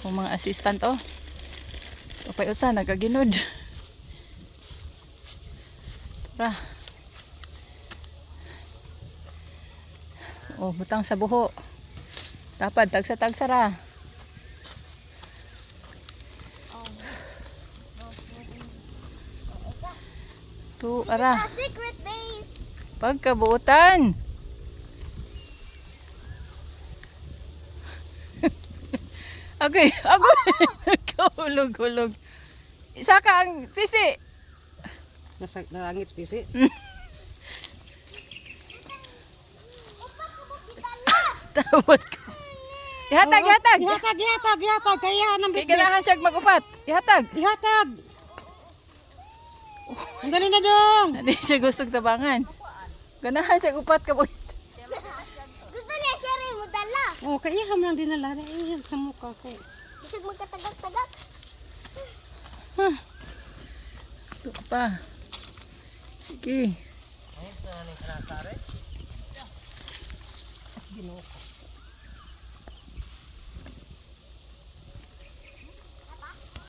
Akong mga assistant oh. Kapay usa nagaginod. Tara. Oh, butang sa buho. Dapat tagsa-tagsa ra. Tu ara. Secret base. Pagkabuutan. Okay, ako. Hulog-hulog. Isa ka ang pisi. Nasa langit pisi. Tawad ka. Ihatag, ihatag. Ihatag. Kaya nang Kaya ganahan siya magupat. Ihatag. Ihatag. Ang galing na dong. Hindi siya gustong tabangan. Ganahan siya upat ka. Gusto niya siya rin mo dala. Oh, kaya ham lang dinala. Ay, sa mukha ko. Gusto magkatagak-tagak. Ito pa. Sige. Ginoo ko.